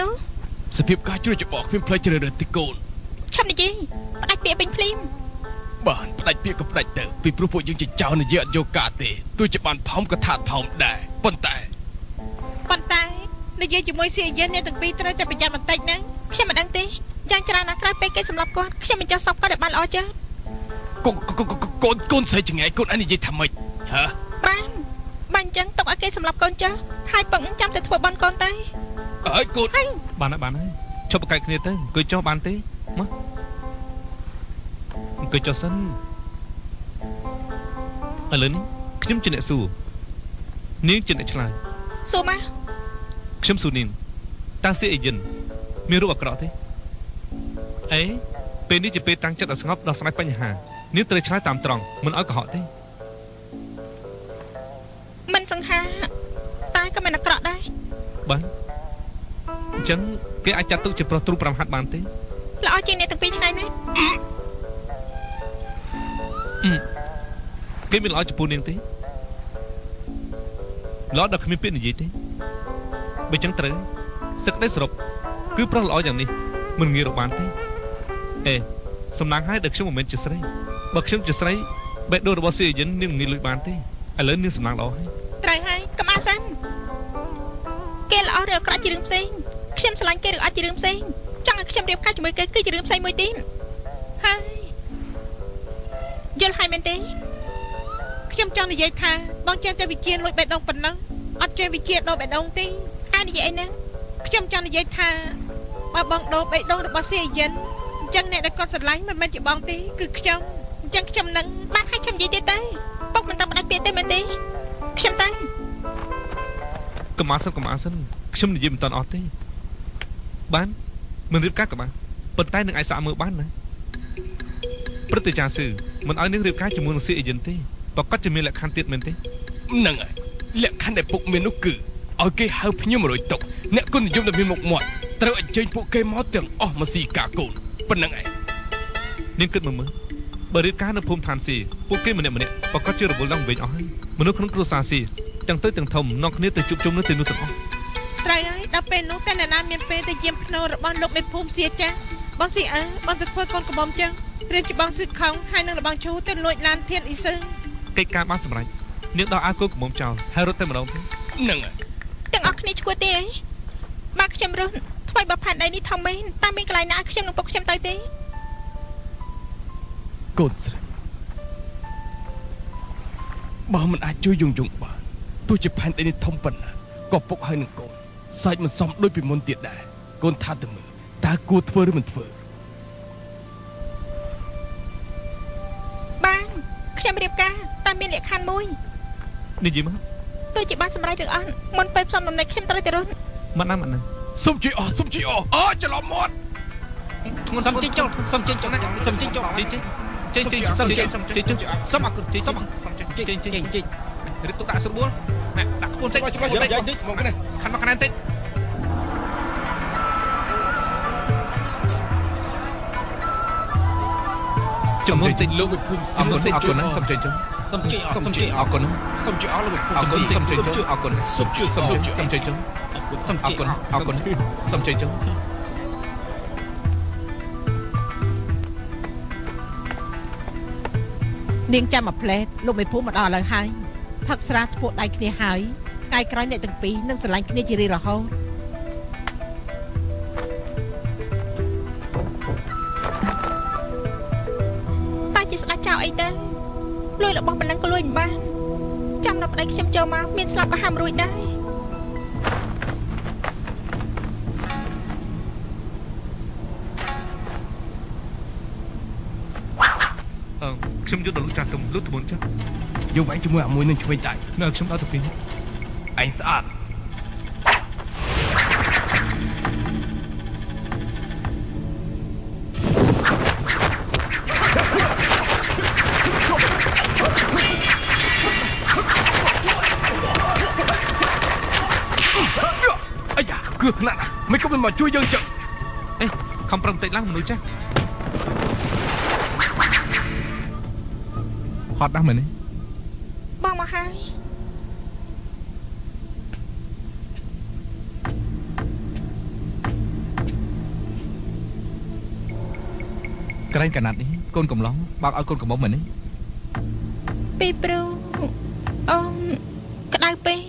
នោះសភាពការជួយច្បល់គ្មានផ្លេចជ្រើសរើសទីកូនឆាប់និយាយផ្ដាច់ពាក្យពេញភ្លាមបានផ្ដាច់ពាក្យក៏ផ្ដាច់ទៅពីព្រោះពួកយើងជាចៅនិយាយអត់យកការទេទោះជាបានផោមក៏ថាផោមដែរប៉ុន្តែនិយាយជាមួយស៊ីយិនអ្នកទាំងពីរត្រូវតែប្រយ័ត្នបន្តិចណាខ្ញុំមិនដឹងទេយ៉ាងច្រើនណាស់ក្រោយពេលគេសម្លាប់គាត់ខ្ញុំមិនចង់សពគាត់ឲ្យបានល្អចាកូនស្រីចង្អែកូនអញនិយាយថាម៉េចហ៎បានអញ្ចឹងទុកឲ្យគេសម្លាប់កូនចាស់ហើយពឹងចាំតែធ្វើបន់កូនទៅអើយកូនបានហើយឈប់ប្រកែកគ្នាទៅអង្គុយចុះបានទេមកអង្គុយចុះសិនឥឡូវនេះខ្ញុំជាអ្នកសួរនាងជាអ្នកឆ្លើយសួរមកខ្ញុំសួរនាងតើស៊ីអេយិនមានរូបអាក្រក់ទេអេពេលនេះជាពេលតាំងចិត្តឲ្យស្ងប់ដោះស្រាយបញ្ហានាងត្រូវឆ្លើយតាមត្រង់មិនឲ្យកុហកទេមិនសង្ហាតែក៏មិនអាក្រក់ដែរបានអញ្ចឹងគេអាចចាត់ទុកជាប្រុសទ្រូ5ហាត់បានទេល្អជាងអ្នកទាំងពីរឆ្ងាយណាស់គេមានល្អចំពោះនាងទេល្អដល់គ្មានពាក្យនិយាយទេបើចឹងត្រូវសឹកក្តីសរុបគឺប្រុសល្អយ៉ាងនេះមិនងាយរកបានទេអេសំណាងឲ្យដែលខ្ញុំមិនមែនជាស្រីបើខ្ញុំជាស្រីបេះដូងរបស់ស៊ីអេយិននាងមិនងាយលួចបានទេឥឡូវនាងសំណាងល្អហើយត្រូវហើយកុំអាសាន់គេល្អឬអាក្រក់ជារឿងផ្សេងខ្ញុំស្រឡាញ់គេឬអត់ជារឿងផ្សេងចង់ឲ្យខ្ញុំរៀបការជាមួយគេគឺជារឿងផ្សេងមួយទៀតហើយយល់ហើយមែនទេខ្ញុំចង់និយាយថាបងចេះតែវិជាលួចបេះដូងប៉ុណ្ណឹងអត់ចេះវិជាដូរបេះដូងទេហើយនិយាយអីហ្នឹងខ្ញុំចង់និយាយថាបើបងដូរបេះដូងរបស់ស៊ីអេយិនអញ្ចឹងអ្នកដែលគាត់ស្រឡាញ់មិនមែនជាបងទេគឺខ្ញុំអញ្ចឹងខ្ញុំនឹងបានឲ្យខ្ញុំនិយាយទៀតទេពុកមិនต้องផ្ដាច់ពាក្យទេមែនទេខ្ញុំតែកុំអាសិនខ្ញុំនិយាយមិនតាន់អស់ទេបានមិនរៀបការក៏បានប៉ុន្តែនឹងអាចសាកមើលបានណាព្រឹទ្ធាចារ្យស៊ឺមិនឲ្យនឹងរៀបការជាមួយនឹងស៊ីអេយិនទេប្រកាសជាមានលក្ខខណ្ឌទៀតមែនទេហ្នឹងហើយលក្ខខណ្ឌដែលពុកមាននោះគឺឲ្យគេហៅភ្ញៀវ100តុកអ្នកគុណនិយមដែលមានមុខមាត់ត្រូវអញ្ជើញពួកគេមកទាំងអស់មកស៊ីការកូនប៉ុណ្្នឹងឯងនាងគិតមើលបើរៀបការនៅភូមិឋានស៊ីពួកគេម្នាក់ប្រកាសជារវល់ដល់វិញអស់ហើយមនុស្សក្នុងគ្រួសារស៊ីទាំងទៅទាំងធំនាំគ្នាទៅជួបជុំនៅទីនោះទាំងអស់ត្រូវហើយដល់ពេលនោះតែអ្នកណាមានពេលទៅយាមភ្នោរបស់លោកមេភូមិស៊ីចាស់បងស៊ីអើបងទៅធ្វើកូនកបំចឹងរៀនជាបងស៊ឺខំហើយនឹងរបងឈូទៅលួចឡានធានអ៊ីសឺកិច្ចការបានសម្រេចនាងដោះអាវកូនកុំចោលហើយរត់ទៅម្ដងទៅហ្នឹងហើយទាំងអស់គ្នាឈួតទេអីបើខ្ញុំរត់ថ្មីបើផានដីនេះធំមែនតែមានកន្លែងណាខ្ញុំនឹងពុកខ្ញុំទៅទេកូនស្រីបើមិនអាចជួយយងបានទោះជាផែនដីនេះធំប៉ុណ្ណាក៏ពុកហើយនឹងកូនសាច់មិនសមដូចពីមុនទៀតដែរកូនថាទៅមើលតើគួរធ្វើឬមិនធ្វើបានខ្ញុំរៀបការតែមានលក្ខខណ្ឌមួយនិយាយមកទោះជាបានសម្រេចឬអត់មុនពេលផ្សំដំណេកខ្ញុំត្រូវតែរត់មិនណាសុំជួយអស់ច្រឡំមាត់សុំជិះចុះសុំជិះចុះណាសុំជិះចុះជិះសុំជិះសុំអរគុណសុំជិះរៀបទុកដាក់ស្រួលណាដាក់ខ្ពស់តិចមកនេះខាត់មកខាងណាតិចចំណុចតិចលោកវិភូមិអរគុណណាសុំជិះចុះសុំជិះអរគុណសុំជួយអស់លោកវិភូមិសុំជិះចុះអរគុណសុំជិះចុះសុំជិះចុះអរគុណសុំជិះចុះនាងចាំមកផ្លែតលោកមេភូមិមកដល់ឥឡូវហើយផឹកស្រាធ្វើដៃគ្នាហើយថ្ងៃក្រោយអ្នកទាំងពីរនឹងស្រឡាញ់គ្នាជារៀងរហូតតែជាស្ដាច់ចោលអីទៅលួយរបស់ប៉ុណ្ណឹងក៏លួយមិនបានចាំដល់ប្តីខ្ញុំចូលមកមានស្លាប់ក៏ហាមរួចដែរខ្ញុំយកដល់លោកចាស់ទុំលោកត្បូនចាស់យកវាយជាមួយអាមួយនឹងឆ្វេងដៃនៅខ្ញុំដល់ទៅពីឯងស្អាតអាយ៉ាគ្រោះថ្នាក់ណាស់មិនក៏មិនមកជួយយើងចឹងអេខំប្រឹងតិចឡើងមនុស្សចាស់ហត់ណាស់មែនទេបងមកហើយ ក្រែងកណាត់នេះកូនកំឡុងបើកឲ្យកូនកំមុំមែនទេពីព្រោះអូនក្តៅពេក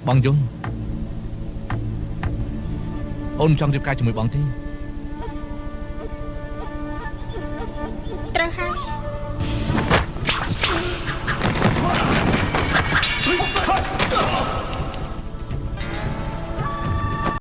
បងយំអូនចង់រៀបការជាមួយបងទេ